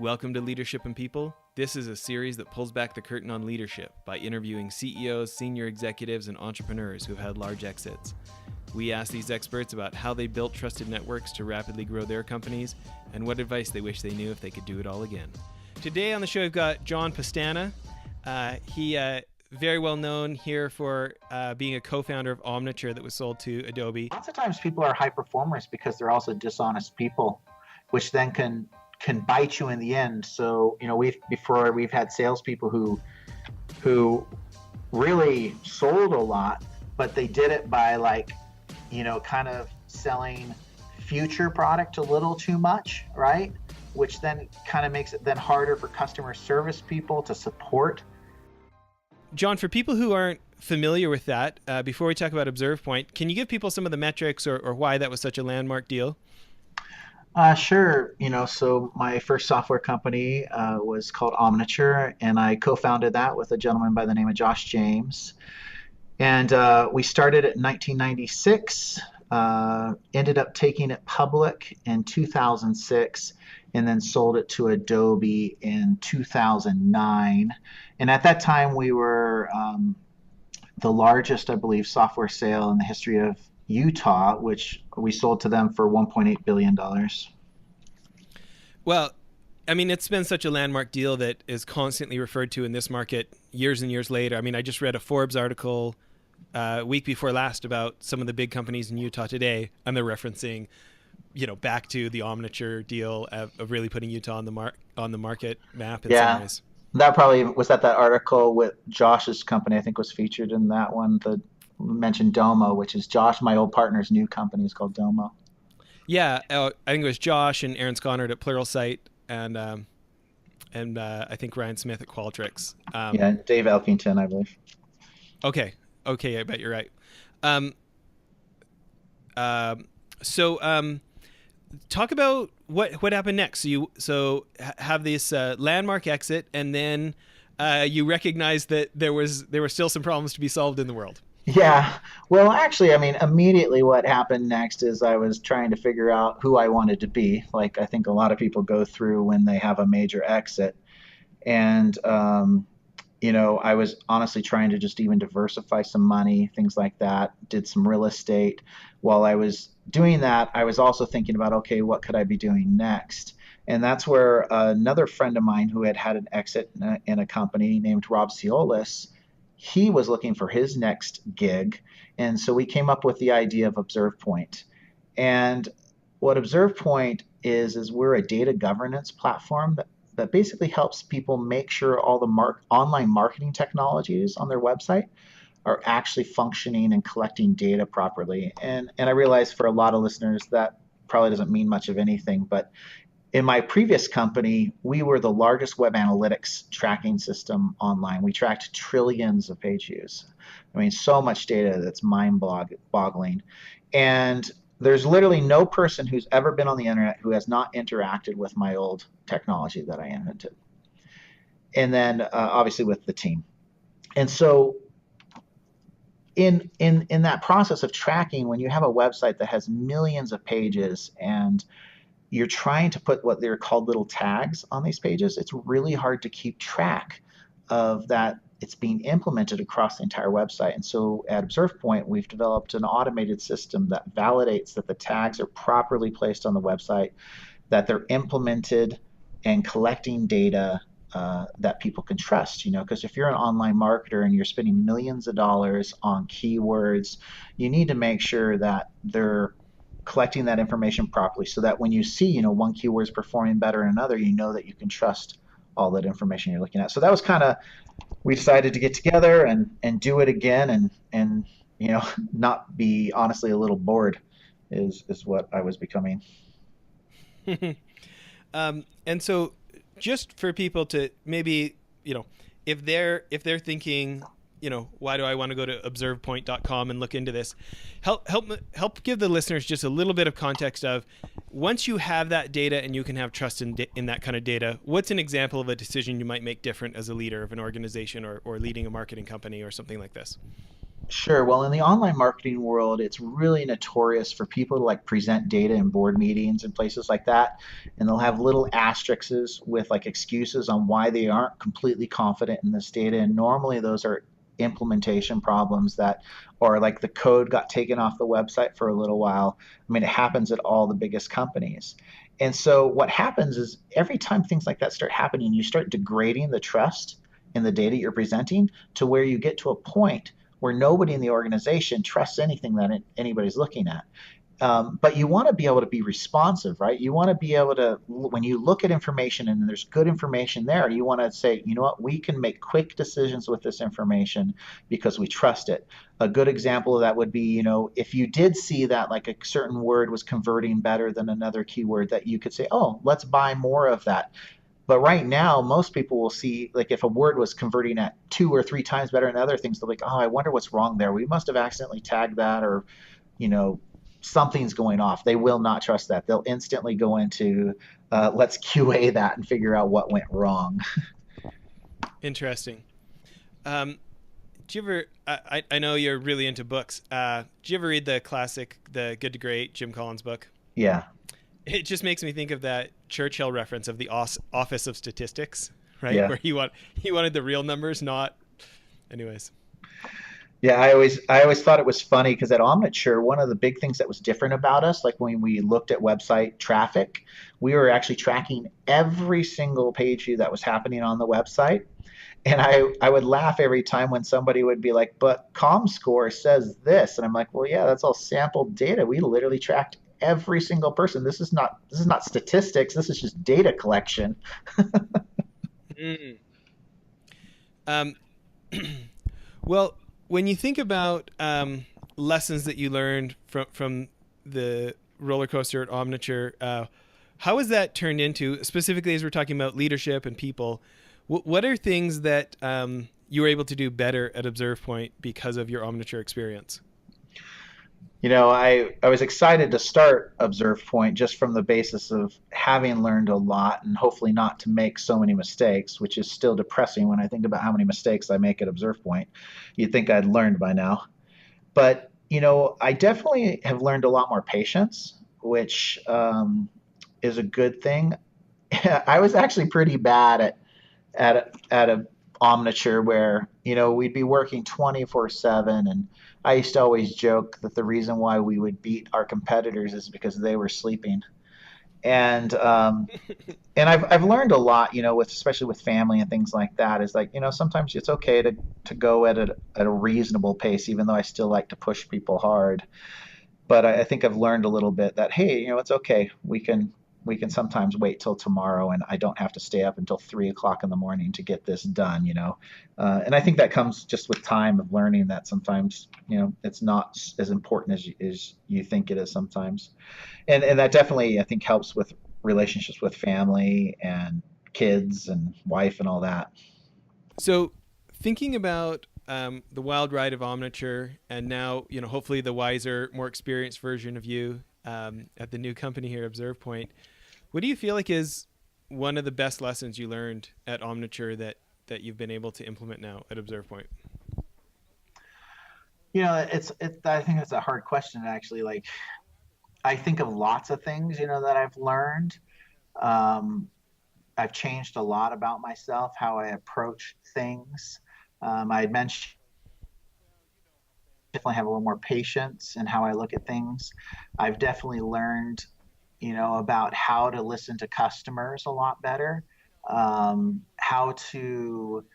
Welcome to Leadership and People. This is a series that pulls back the curtain on leadership by interviewing CEOs, senior executives, and entrepreneurs who have had large exits. We ask these experts about how they built trusted networks to rapidly grow their companies and what advice they wish they knew if they could do it all again. Today on the show, we've got John Pestana. He very well known here for being a co-founder of Omniture that was sold to Adobe. Lots of times people are high performers because they're also dishonest people, which then can bite you in the end. So, we've had salespeople who really sold a lot, but they did it by kind of selling future product a little too much, right? Which then kind of makes it then harder for customer service people to support. John, for people who aren't familiar with that, before we talk about ObservePoint, can you give people some of the metrics or why that was such a landmark deal? Sure. So my first software company was called Omniture, and I co-founded that with a gentleman by the name of Josh James. And we started it in 1996, ended up taking it public in 2006, and then sold it to Adobe in 2009. And at that time, we were the largest, I believe, software sale in the history of Utah, which we sold to them for $1.8 billion. Well, I mean, it's been such a landmark deal that is constantly referred to in this market years and years later. I mean, I just read a Forbes article week before last about some of the big companies in Utah today, and they're referencing, back to the Omniture deal of really putting Utah on the market map in some ways. That probably was that article with Josh's company, I think, was featured in that one. Mentioned Domo, which is Josh, my old partner's new company, is called Domo. Yeah, I think it was Josh and Aaron Skonnard at Pluralsight, and I think Ryan Smith at Qualtrics. Dave Elkington, I believe. Okay, I bet you're right. So talk about what happened next. So have this landmark exit, and then you recognize that there were still some problems to be solved in the world. Yeah. Well, actually, immediately what happened next is I was trying to figure out who I wanted to be, like I think a lot of people go through when they have a major exit. And, I was honestly trying to just even diversify some money, things like that, did some real estate. While I was doing that, I was also thinking about, okay, what could I be doing next? And that's where another friend of mine who had an exit in a company named Rob Ciolis, he was looking for his next gig. And so we came up with the idea of ObservePoint. And what ObservePoint is we're a data governance platform that basically helps people make sure all the online marketing technologies on their website are actually functioning and collecting data properly. And I realize for a lot of listeners that probably doesn't mean much of anything, but in my previous company, we were the largest web analytics tracking system online. We tracked trillions of page views. So much data that's mind-boggling. And there's literally no person who's ever been on the internet who has not interacted with my old technology that I invented. And then obviously with the team. And so in that process of tracking, when you have a website that has millions of pages and you're trying to put what they're called little tags on these pages, it's really hard to keep track of that. It's being implemented across the entire website. And so at ObservePoint, we've developed an automated system that validates that the tags are properly placed on the website, that they're implemented and collecting data that people can trust, because if you're an online marketer and you're spending millions of dollars on keywords, you need to make sure that they're collecting that information properly so that when you see, one keyword is performing better than another, that you can trust all that information you're looking at. So that was we decided to get together and do it again and not be honestly a little bored is what I was becoming. And so just for people to maybe, if they're thinking, why do I want to go to observepoint.com and look into this? Help give the listeners just a little bit of context of, once you have that data and you can have trust in that kind of data, what's an example of a decision you might make different as a leader of an organization or leading a marketing company or something like this? Sure. Well, in the online marketing world, it's really notorious for people to like present data in board meetings and places like that. And they'll have little asterisks with like excuses on why they aren't completely confident in this data. And normally those are implementation problems that, or like the code got taken off the website for a little while. I mean, it happens at all the biggest companies. And so what happens is every time things like that start happening, you start degrading the trust in the data you're presenting to where you get to a point where nobody in the organization trusts anything that anybody's looking at. But you want to be able to be responsive, right? You want to be able to, when you look at information and there's good information there, you want to say, you know what, we can make quick decisions with this information because we trust it. A good example of that would be, if you did see that like a certain word was converting better than another keyword, that you could say, oh, let's buy more of that. But right now, most people will see, like, if a word was converting at 2 or 3 times better than other things, they're like, oh, I wonder what's wrong there. We must have accidentally tagged that, or, you know, something's going off. They will not trust that. They'll instantly go into, let's QA that and figure out what went wrong. Interesting. Um, do you ever? I know you're really into books. Do you ever read the classic, The Good to Great, Jim Collins book? Yeah, It just makes me think of that Churchill reference of the Office of Statistics, right? yeah. Where he wanted the real numbers, not. Anyways. Yeah, I always thought it was funny because at Omniture, one of the big things that was different about us, like when we looked at website traffic, we were actually tracking every single page view that was happening on the website. And I would laugh every time when somebody would be like, but ComScore says this. And I'm like, well, yeah, that's all sampled data. We literally tracked every single person. This is not statistics. This is just data collection. Mm. Um, well, when you think about lessons that you learned from the roller coaster at Omniture, how has that turned into, specifically as we're talking about leadership and people? What are things that you were able to do better at ObservePoint because of your Omniture experience? I was excited to start ObservePoint just from the basis of having learned a lot and hopefully not to make so many mistakes, which is still depressing when I think about how many mistakes I make at ObservePoint. You'd think I'd learned by now. But, I definitely have learned a lot more patience, which is a good thing. I was actually pretty bad at a Omniture where we'd be working 24/7, and I used to always joke that the reason why we would beat our competitors is because they were sleeping. And I've learned a lot, with especially with family and things like that. Is like sometimes it's okay to go at a reasonable pace, even though I still like to push people hard. But I think I've learned a little bit that hey, it's okay. We can sometimes wait till tomorrow, and I don't have to stay up until 3 o'clock in the morning to get this done. And I think that comes just with time of learning that sometimes it's not as important as you think it is sometimes, and that definitely I think helps with relationships with family and kids and wife and all that. So, thinking about the wild ride of Omniture, and now hopefully the wiser, more experienced version of you at the new company here, ObservePoint. What do you feel like is one of the best lessons you learned at Omniture that you've been able to implement now at ObservePoint? I think it's a hard question actually. Like I think of lots of things that I've learned. Um, I've changed a lot about myself, how I approach things. I had mentioned definitely have a little more patience in how I look at things. I've definitely learned, about how to listen to customers a lot better. How to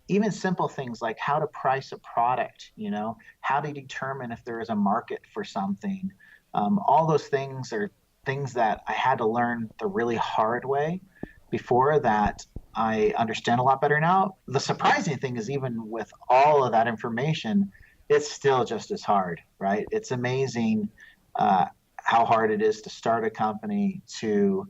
even simple things like how to price a product, how to determine if there is a market for something. All those things are things that I had to learn the really hard way before that I understand a lot better now. The surprising thing is, even with all of that information, it's still just as hard, right? It's amazing uh, how hard it is to start a company, to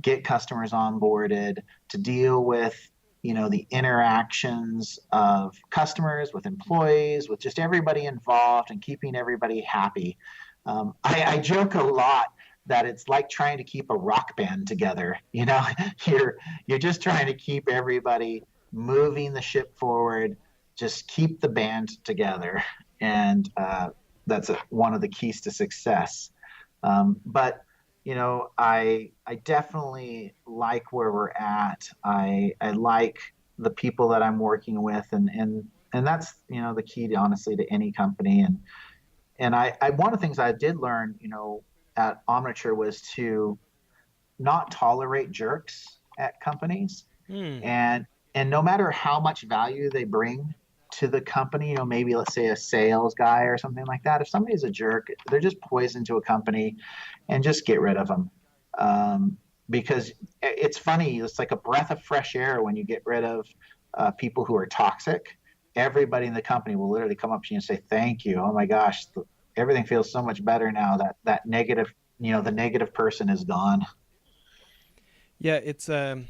get customers onboarded, to deal with the interactions of customers with employees, with just everybody involved, and keeping everybody happy. I joke a lot that it's like trying to keep a rock band together. You're just trying to keep everybody moving the ship forward, just keep the band together. and that's one of the keys to success. But I definitely like where we're at. I like the people that I'm working with, and that's the key to honestly to any company. And I one of the things I did learn at Omniture was to not tolerate jerks at companies, Hmm. and no matter how much value they bring to the company, maybe let's say a sales guy or something like that, if somebody's a jerk, they're just poison to a company, and just get rid of them. um, because it's funny, it's like a breath of fresh air when you get rid of people who are toxic. Everybody in the company will literally come up to you and say thank you, oh my gosh, everything feels so much better now that that negative, the negative person is gone. Yeah, it's and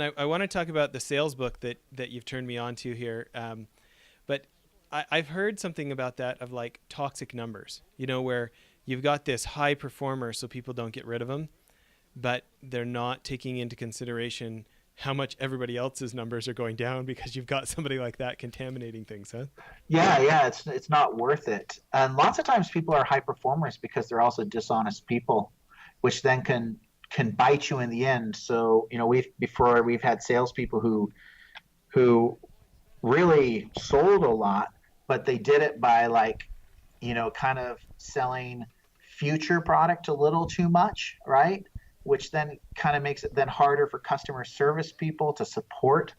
I want to talk about the sales book that you've turned me on to here. But I've heard something about that of like toxic numbers, where you've got this high performer so people don't get rid of them, but they're not taking into consideration how much everybody else's numbers are going down because you've got somebody like that contaminating things, huh? Yeah, it's not worth it. And lots of times people are high performers because they're also dishonest people, which then can bite you in the end. So, we've had salespeople who really sold a lot, but they did it by like, kind of selling future product a little too much, right? Which then kind of makes it then harder for customer service people to support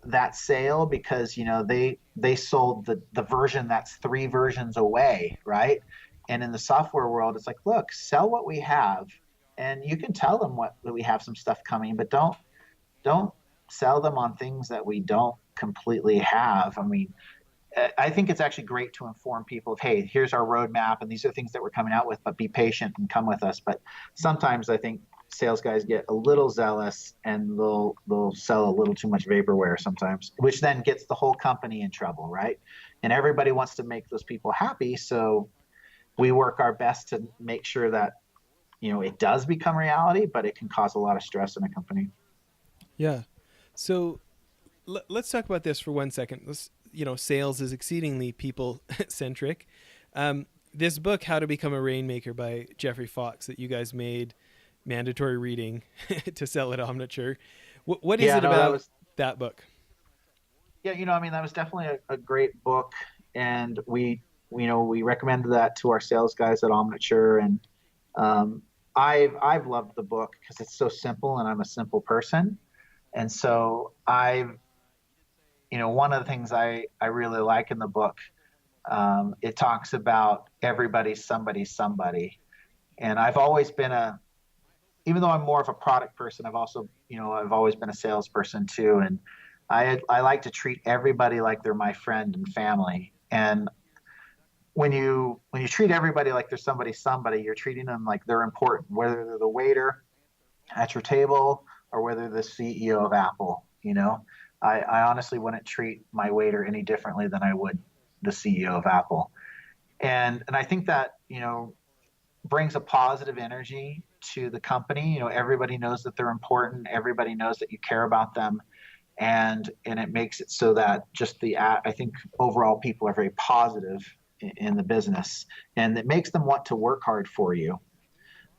that sale, because they sold the version that's three versions away, right? And in the software world, it's like, look, sell what we have, and you can tell them what that we have some stuff coming, but don't sell them on things that we don't completely have. I mean, I think it's actually great to inform people of, hey, here's our roadmap, and these are things that we're coming out with, but be patient and come with us. But sometimes I think sales guys get a little zealous, and they'll sell a little too much vaporware sometimes, which then gets the whole company in trouble, right? And everybody wants to make those people happy, so we work our best to make sure that it does become reality, but it can cause a lot of stress in a company. Yeah. So let's talk about this for 1 second. Sales is exceedingly people centric. This book, How to Become a Rainmaker by Jeffrey Fox, that you guys made mandatory reading to sell at Omniture. What is Yeah, it no, that about was that book? yeah, I mean, that was definitely a great book, and we recommended that to our sales guys at Omniture, and um, I've loved the book because it's so simple, and I'm a simple person, and so one of the things I really like in the book, it talks about everybody's somebody, and I've always been even though I'm more of a product person, I've always been a salesperson too, and I like to treat everybody like they're my friend and family. And when you treat everybody like they're somebody, you're treating them like they're important, whether they're the waiter at your table or whether they're the CEO of Apple. I honestly wouldn't treat my waiter any differently than I would the CEO of Apple. And I think that brings a positive energy to the company. Everybody knows that they're important. Everybody knows that you care about them, and it makes it so that just I think overall people are very positive in the business, and it makes them want to work hard for you.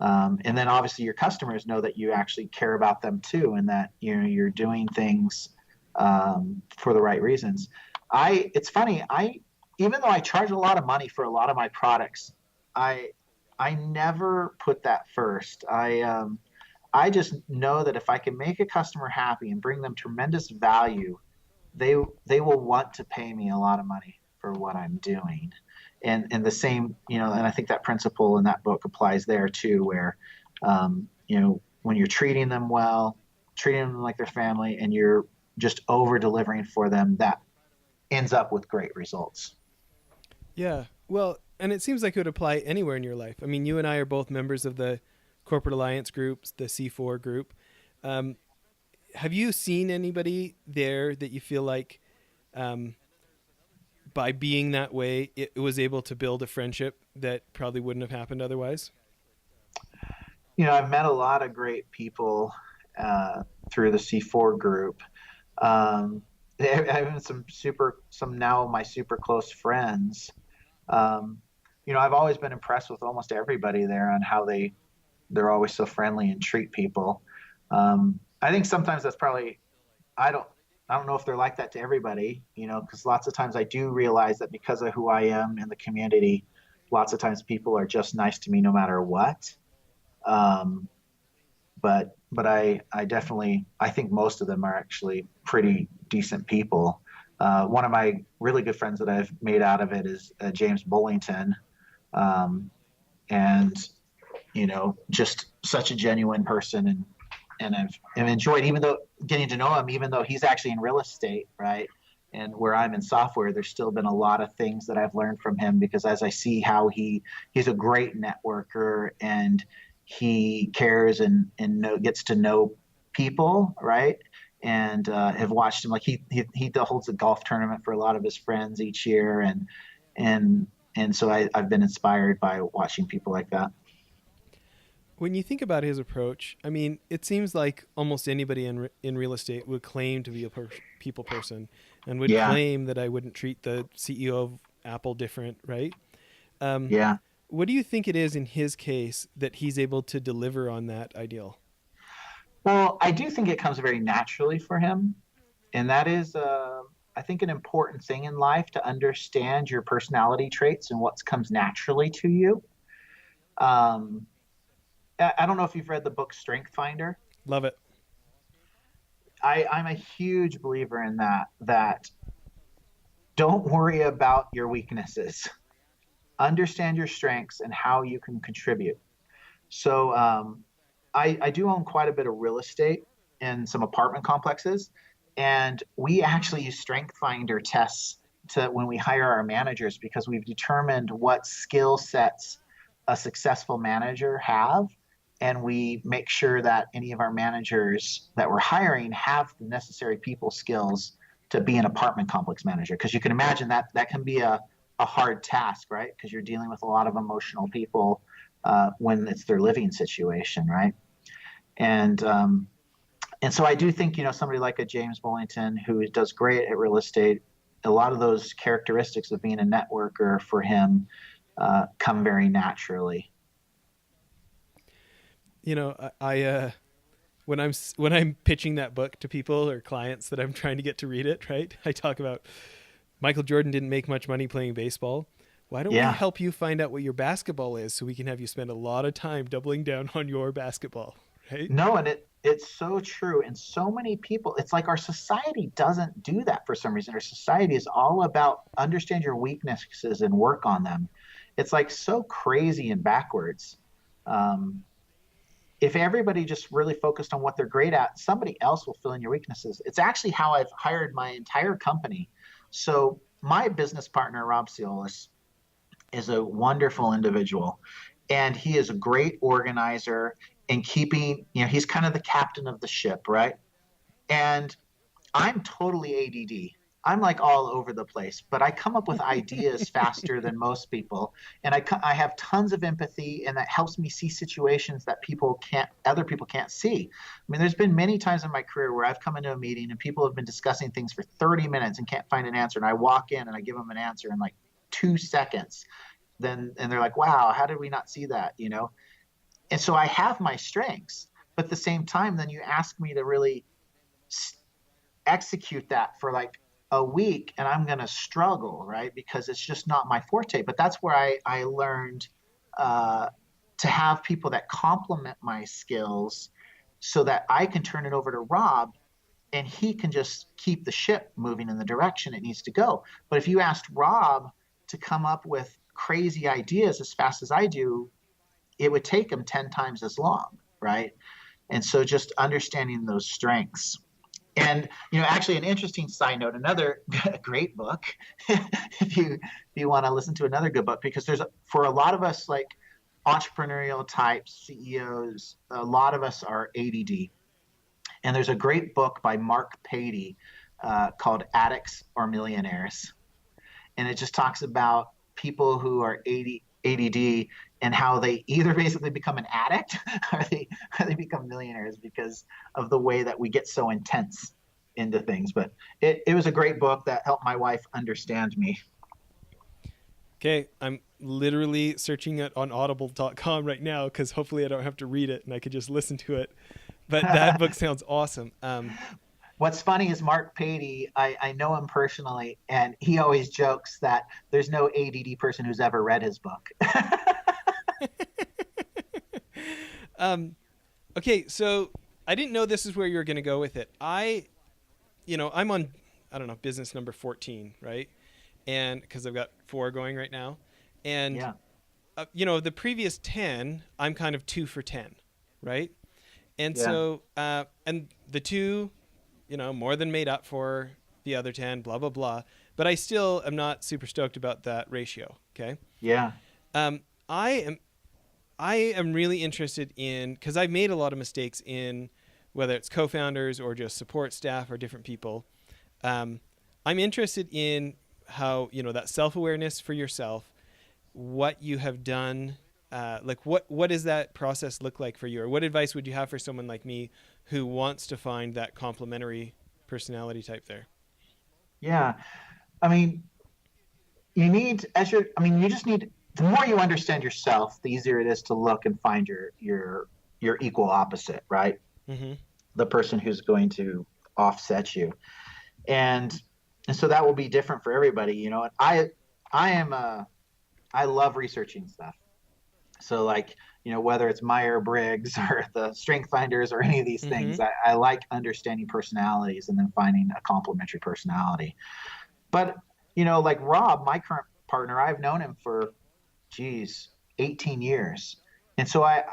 And then obviously your customers know that you actually care about them too, and that you're doing things for the right reasons. It's funny. Even though I charge a lot of money for a lot of my products, I I never put that first. I just know that if I can make a customer happy and bring them tremendous value, they they will want to pay me a lot of money for what I'm doing. And the same, and I think that principle in that book applies there too, where when you're treating them well, treating them like their family, and you're just over delivering for them, that ends up with great results. Yeah. Well, and it seems like it would apply anywhere in your life. I mean, you and I are both members of the corporate alliance groups, the C4 group. Um, have you seen anybody there that you feel like um, by being that way, it was able to build a friendship that probably wouldn't have happened otherwise? I've met a lot of great people through the C4 group. Um, Even some now my super close friends. Um, I've always been impressed with almost everybody there on how they're always so friendly and treat people. I think sometimes that's probably I don't I don't know if they're like that to everybody, because lots of times I do realize that because of who I am in the community, lots of times people are just nice to me no matter what. Um, but I definitely I think most of them are actually pretty decent people. One of my really good friends that I've made out of it is James Bullington, um, and just such a genuine person, and I've enjoyed even though getting to know him, even though he's actually in real estate, right? And where I'm in software, there's still been a lot of things that I've learned from him because as I see how he's a great networker and he cares and gets to know people, right? And have watched him like he holds a golf tournament for a lot of his friends each year, and and so I've been inspired by watching people like that. When you think about his approach, I mean, it seems like almost anybody in real estate would claim to be a people person and would Yeah, claim that I wouldn't treat the CEO of Apple different, right? Um, yeah. what do you think it is in his case that he's able to deliver on that ideal? Well, I do think it comes very naturally for him, and that is, I think, an important thing in life to understand your personality traits and what comes naturally to you. Um, I don't know if you've read the book Strength Finder. Love it. I'm a huge believer in that. That don't worry about your weaknesses. Understand your strengths and how you can contribute. So I do own quite a bit of real estate in some apartment complexes, and we actually use Strength Finder tests to when we hire our managers because we've determined what skill sets a successful manager have, and we make sure that any of our managers that we're hiring have the necessary people skills to be an apartment complex manager. Because you can imagine that that can be a hard task, right? Because you're dealing with a lot of emotional people when it's their living situation, right? And and so I do think somebody like a James Bullington who does great at real estate, a lot of those characteristics of being a networker for him come very naturally. You know, when I'm pitching that book to people or clients that I'm trying to get to read it, right? I talk about Michael Jordan didn't make much money playing baseball. Why don't we Yeah, help you find out what your basketball is so we can have you spend a lot of time doubling down on your basketball, right? no, and it's so true. And so many people, it's like our society doesn't do that for some reason. Our society is all about understand your weaknesses and work on them. It's like so crazy and backwards. Um, if everybody just really focused on what they're great at, somebody else will fill in your weaknesses. It's actually how I've hired my entire company. So my business partner, Rob Ciolis, is a wonderful individual, and he is a great organizer and keeping, he's kind of the captain of the ship, right? And I'm totally ADD. I'm like all over the place, but I come up with ideas faster than most people, and I have tons of empathy, and that helps me see situations that other people can't see. I mean, there's been many times in my career where I've come into a meeting and people have been discussing things for 30 minutes and can't find an answer, and I walk in and I give them an answer in like 2 seconds. Then and they're like, "Wow, how did we not see that?" And so I have my strengths, but at the same time, then you ask me to really execute that for like a week and I'm going to struggle, right? Because it's just not my forte. But that's where I learned uh, to have people that complement my skills so that I can turn it over to Rob and he can just keep the ship moving in the direction it needs to go. But if you asked Rob to come up with crazy ideas as fast as I do, it would take him 10 times as long, right? And so just understanding those strengths. And actually, an interesting side note, another great book, if you want to listen to another good book, because there's for a lot of us like entrepreneurial types, CEOs, a lot of us are ADD. And there's a great book by Mark Patey called Addicts or Millionaires, and it just talks about people who are ADD and how they either basically become an addict or they become millionaires because of the way that we get so intense. into things. But it was a great book that helped my wife understand me. Okay, I'm literally searching it on audible.com right now because hopefully I don't have to read it and I could just listen to it. But that book sounds awesome. What's funny is Mark Patey, I know him personally, and he always jokes that there's no ADD person who's ever read his book. um, okay, so I didn't know this is where you were going to go with it. I'm on, I don't know, business number 14, right? And because I've got 4 going right now. And, Yeah, the previous 10, I'm kind of 2 for 10, right? And yeah, so, and the 2, more than made up for the other 10, blah, blah, blah. But I still am not super stoked about that ratio, okay? yeah, Um, I am I am really interested in, because I've made a lot of mistakes in whether it's co-founders or just support staff or different people. Um, I'm interested in how, that self-awareness for yourself, what you have done, like what does that process look like for you? Or what advice would you have for someone like me who wants to find that complementary personality type there? yeah. I mean, you just need, the more you understand yourself, the easier it is to look and find your equal opposite, right? Mm-hmm. The person who's going to offset you. And and so that will be different for everybody, I am I love researching stuff. So like, whether it's Meyer-Briggs or the Strength Finders or any of these Mm-hmm. things, I like understanding personalities and then finding a complementary personality. But, like Rob, my current partner, I've known him for, geez, 18 years. And so I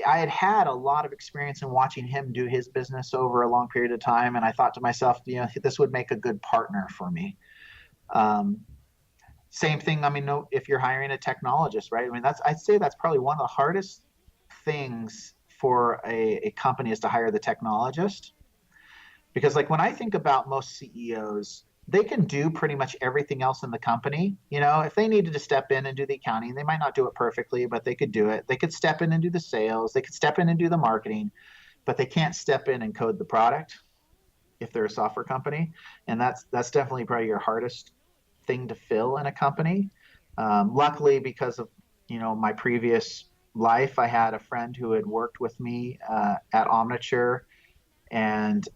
had had a lot of experience in watching him do his business over a long period of time. And I thought to myself, this would make a good partner for me. Um, Same thing. I mean, no, if you're hiring a technologist, right? I mean, I'd say that's probably one of the hardest things for a company is to hire the technologist. Because like when I think about most CEOs, they can do pretty much everything else in the company. If they needed to step in and do the accounting, they might not do it perfectly, but they could do it. They could step in and do the sales. They could step in and do the marketing, but they can't step in and code the product if they're a software company. And that's definitely probably your hardest thing to fill in a company. Luckily, because of my previous life, I had a friend who had worked with me at Omniture, and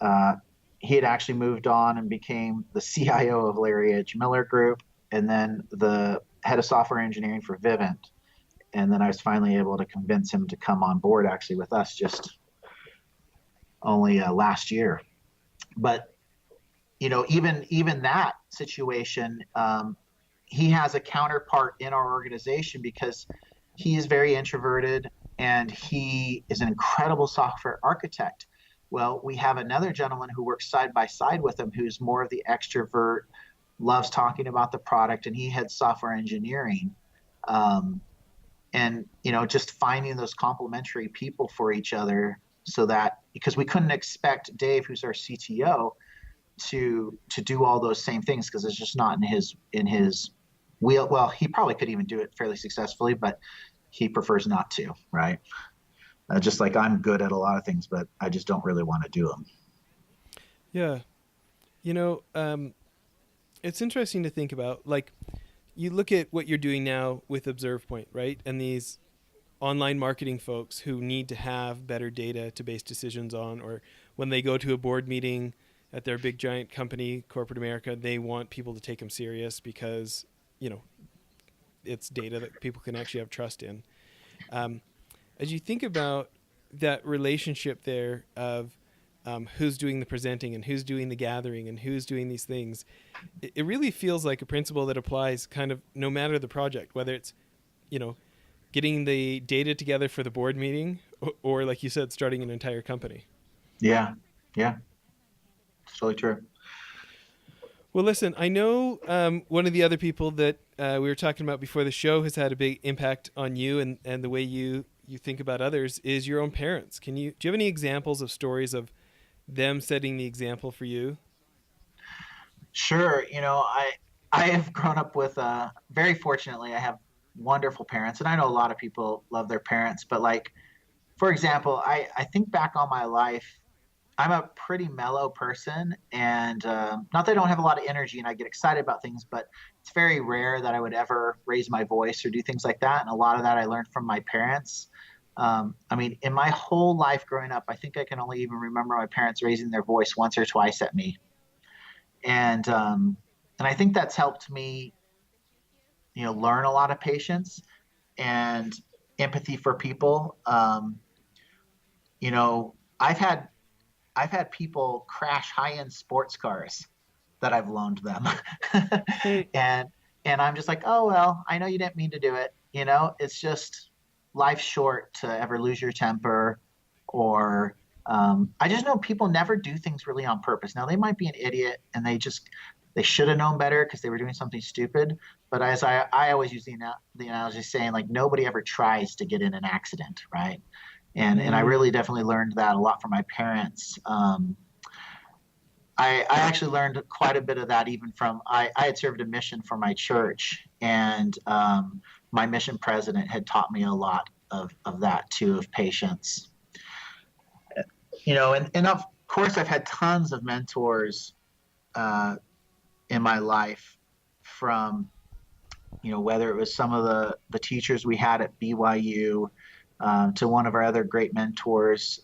he had actually moved on and became the CIO of Larry H. Miller Group, and then the head of software engineering for Vivint. And then I was finally able to convince him to come on board actually with us just only last year. But even that situation, he has a counterpart in our organization because he is very introverted and he is an incredible software architect. Well, we have another gentleman who works side by side with him who's more of the extrovert, loves talking about the product, and he heads software engineering. Um, and just finding those complementary people for each other, so that, because we couldn't expect Dave, who's our CTO, to do all those same things because it's just not in his wheel. Well, he probably could even do it fairly successfully, but he prefers not to, right? Just like I'm good at a lot of things, but I just don't really want to do them. Yeah. It's interesting to think about. Like, you look at what you're doing now with ObservePoint, right? And these online marketing folks who need to have better data to base decisions on, or when they go to a board meeting at their big giant company, corporate America, they want people to take them serious because, it's data that people can actually have trust in. As you think about that relationship there of who's doing the presenting and who's doing the gathering and who's doing these things, it really feels like a principle that applies kind of no matter the project, whether it's, getting the data together for the board meeting or like you said, starting an entire company. Yeah, yeah, it's totally true. Well, listen, I know one of the other people that we were talking about before the show has had a big impact on you and the way you think about others is your own parents. Do you have any examples of stories of them setting the example for you? Sure. I have grown up with very fortunately I have wonderful parents, and I know a lot of people love their parents, but like, for example, I think back on my life, I'm a pretty mellow person, and not that I don't have a lot of energy and I get excited about things, but it's very rare that I would ever raise my voice or do things like that. And a lot of that I learned from my parents. I mean, in my whole life growing up, I think I can only even remember my parents raising their voice once or twice at me, and I think that's helped me, learn a lot of patience and empathy for people. You know, I've had I've had people crash high-end sports cars that I've loaned them. and and I'm just like, "Oh well, I know you didn't mean to do it." It's just life's short to ever lose your temper or I just know people never do things really on purpose. Now they might be an idiot and they should have known better because they were doing something stupid. But as I always use the analogy saying like nobody ever tries to get in an accident, right? And I really definitely learned that a lot from my parents. I actually learned quite a bit of that even from I had served a mission for my church, and my mission president had taught me a lot of that too, of patience. And of course I've had tons of mentors uh, in my life from whether it was some of the teachers we had at BYU, to one of our other great mentors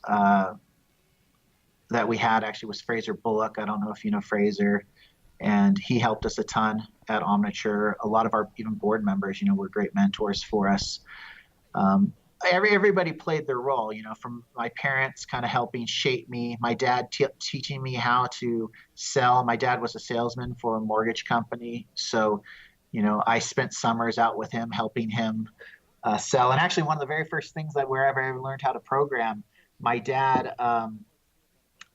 that we had actually was Fraser Bullock. I don't know if you know Fraser, and he helped us a ton at Omniture. A lot of our even board members, were great mentors for us. Everybody played their role, from my parents kind of helping shape me, my dad teaching me how to sell. My dad was a salesman for a mortgage company. So, I spent summers out with him, helping him sell. And actually, one of the very first things that wherever I ever learned how to program, my dad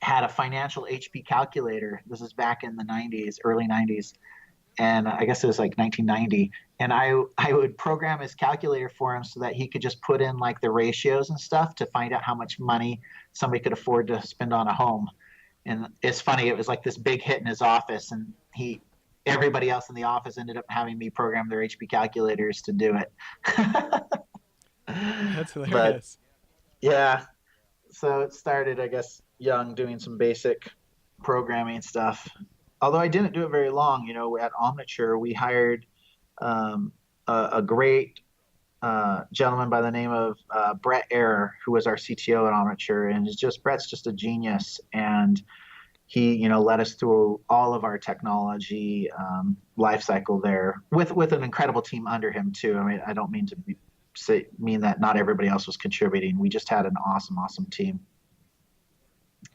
had a financial HP calculator. This is back in the 90s, early 90s. And I guess it was like 1990. And I would program his calculator for him so that he could just put in like the ratios and stuff to find out how much money somebody could afford to spend on a home. And it's funny, it was like this big hit in his office, and everybody else in the office ended up having me program their HP calculators to do it. That's But hilarious. yeah, so it started, I guess, young, doing some basic programming stuff. Although I didn't do it very long, at Omniture, we hired a great gentleman by the name of Brett Ehrer, who was our CTO at Omniture, and Brett's just a genius, and he, led us through all of our technology life cycle there with an incredible team under him too. I mean, I don't mean to mean that not everybody else was contributing. We just had an awesome team.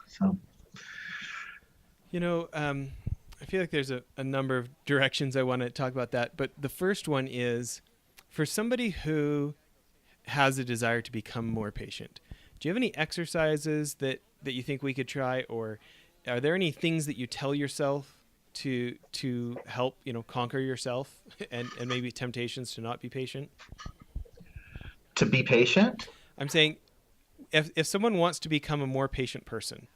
So, I feel like there's a number of directions I want to talk about that, but the first one is for somebody who has a desire to become more patient. Do you have any exercises that you think we could try, or are there any things that you tell yourself to help conquer yourself and maybe temptations to not be patient? to be patient? I'm saying if someone wants to become a more patient person,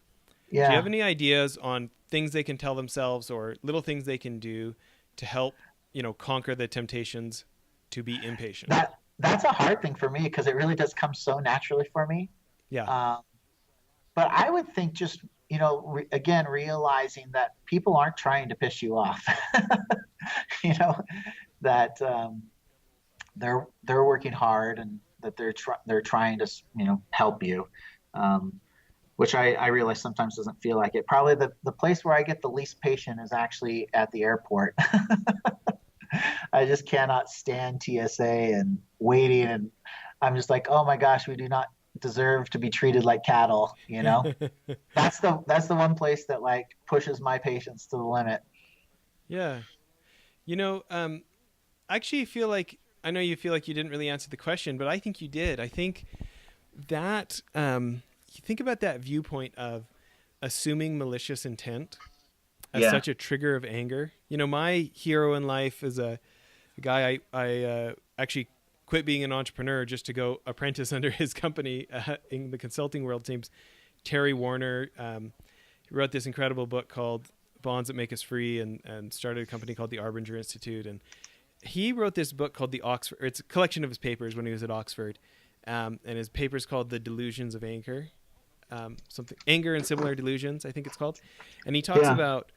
do you Yeah. have any ideas on things they can tell themselves or little things they can do to help, conquer the temptations to be impatient? That's a hard thing for me because it really does come so naturally for me. Yeah. Um, but I would think just, again, realizing that people aren't trying to piss you off, you know, that they're working hard and that they're trying to, help you. Which I realize sometimes doesn't feel like it. Probably the place where I get the least patient is actually at the airport. I just cannot stand TSA and waiting, and I'm just like, oh my gosh, we do not deserve to be treated like cattle. That's the one place that like pushes my patience to the limit. Yeah. You know, I actually feel like I know you feel like you didn't really answer the question, but I think you did. I think that you think about that viewpoint of assuming malicious intent as Yeah. such a trigger of anger. My hero in life is a guy I actually quit being an entrepreneur just to go apprentice under his company in the consulting world. Seems Terry Warner. He wrote this incredible book called Bonds That Make Us Free, and started a company called the Arbinger Institute. And he wrote this book called the Oxford. It's a collection of his papers when he was at Oxford, and his paper's called The Delusions of Anger. something, Anger and Similar Delusions, I think it's called. And he talks Yeah. about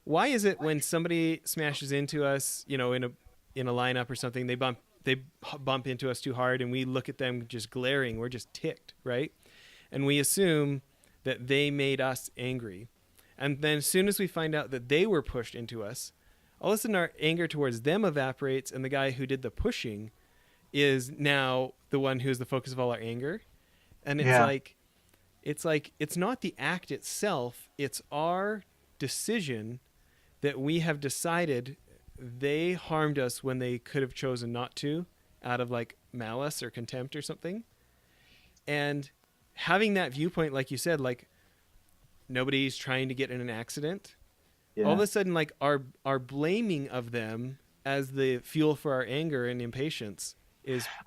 why is it when somebody smashes into us, in a lineup or something, they bump into us too hard and we look at them just glaring, we're just ticked, right? And we assume that they made us angry. And then as soon as we find out that they were pushed into us, all of a sudden our anger towards them evaporates, and the guy who did the pushing is now the one who's the focus of all our anger. And it's Yeah. it's not the act itself, it's our decision that we have decided they harmed us when they could have chosen not to, out of like malice or contempt or something. And having that viewpoint, like you said, like nobody's trying to get in an accident. Yeah. All of a sudden, like our blaming of them as the fuel for our anger and impatience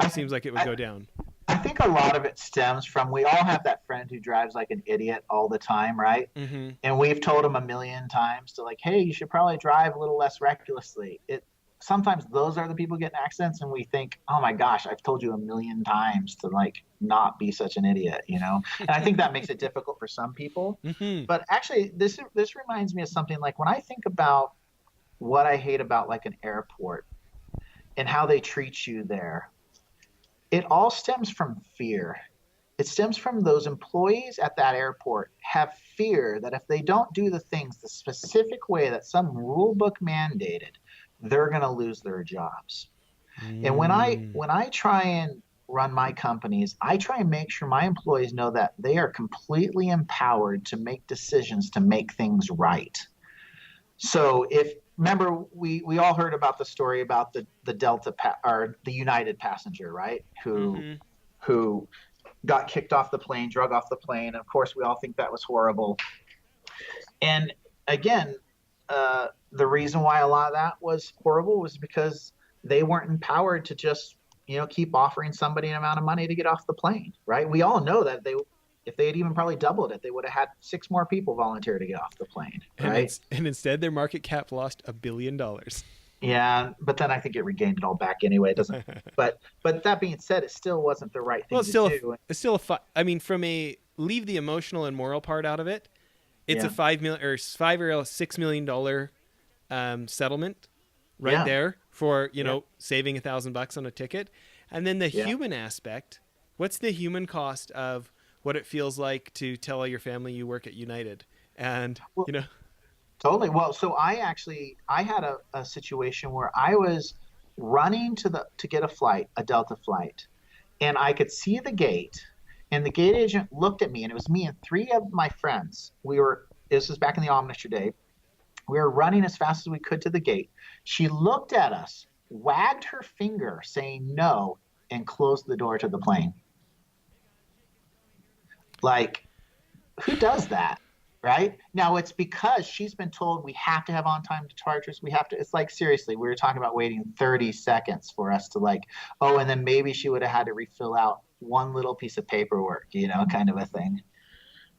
seems like it would go down. I think a lot of it stems from, we all have that friend who drives like an idiot all the time, right? Mm-hmm. And we've told them a million times to like, hey, you should probably drive a little less recklessly. Sometimes those are the people getting accidents, and we think, oh my gosh, I've told you a million times to like not be such an idiot, And I think that makes it difficult for some people. Mm-hmm. But actually, this reminds me of something, like when I think about what I hate about like an airport and how they treat you there. It all stems from fear. It stems from those employees at that airport have fear that if they don't do the things the specific way that some rule book mandated, they're going to lose their jobs. And when I try and run my companies, I try and make sure my employees know that they are completely empowered to make decisions to make things right. So remember, we all heard about the story about the Delta or the United passenger, right? Who got kicked off the plane, drug off the plane. And of course, we all think that was horrible. And again, the reason why a lot of that was horrible was because they weren't empowered to just, keep offering somebody an amount of money to get off the plane, right? We all know that if they had even probably doubled it, they would have had 6 more people volunteer to get off the plane, right? And instead, their market cap lost $1 billion. Yeah, but then I think it regained it all back anyway. It doesn't. But that being said, it still wasn't the right thing to do. It's still from leave the emotional and moral part out of it. It's a $5 or $6 million settlement right there for saving $1,000 on a ticket, and then the human aspect. What's the human cost of what it feels like to tell your family you work at United? And Totally. Well, so I had a situation where I was running to get a Delta flight, and I could see the gate, and the gate agent looked at me, and it was me and 3 of my friends. This was back in the Omniture day. We were running as fast as we could to the gate. She looked at us, wagged her finger saying no, and closed the door to the plane. Like, who does that? Right? Now, it's because she's been told we have to have on-time departures. It's like, seriously, we were talking about waiting 30 seconds for us to and then maybe she would have had to refill out one little piece of paperwork, kind of a thing.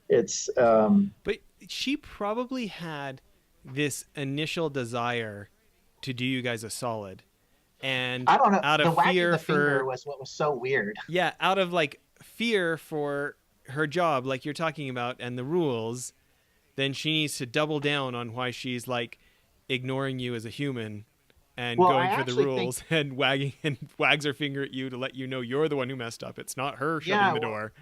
It's, but she probably had this initial desire to do you guys a solid. And I don't know. Out of fear finger was what was so weird. Yeah. Out of fear for her job, like you're talking about, and the rules, then she needs to double down on why she's ignoring you as a human and going for the rules and wags her finger at you to let you know you're the one who messed up. It's not her shutting the door.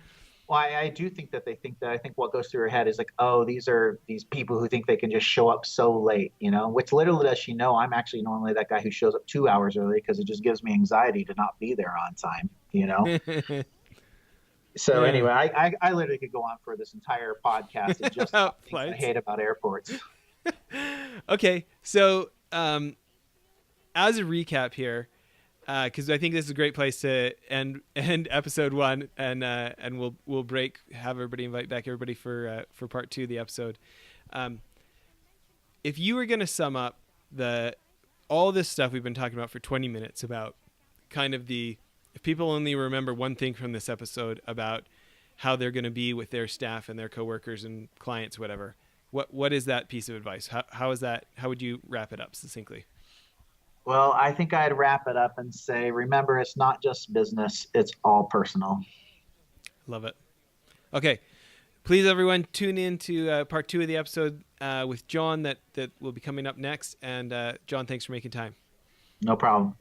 Well, I do think that they think that. I think what goes through her head is these are these people who think they can just show up so late, which little does she know I'm actually normally that guy who shows up 2 hours early because it just gives me anxiety to not be there on time, So anyway, I literally could go on for this entire podcast and just things I hate about airports. Okay, so as a recap here, because I think this is a great place to end episode 1, and we'll have everybody invite back everybody for part 2 of the episode. If you were going to sum up all this stuff we've been talking about for 20 minutes about kind of if people only remember one thing from this episode about how they're going to be with their staff and their coworkers and clients, whatever, what is that piece of advice? How would you wrap it up succinctly? Well, I think I'd wrap it up and say, remember, it's not just business, it's all personal. Love it. Okay. Please, everyone, tune in to part 2 of the episode with John that will be coming up next. And John, thanks for making time. No problem.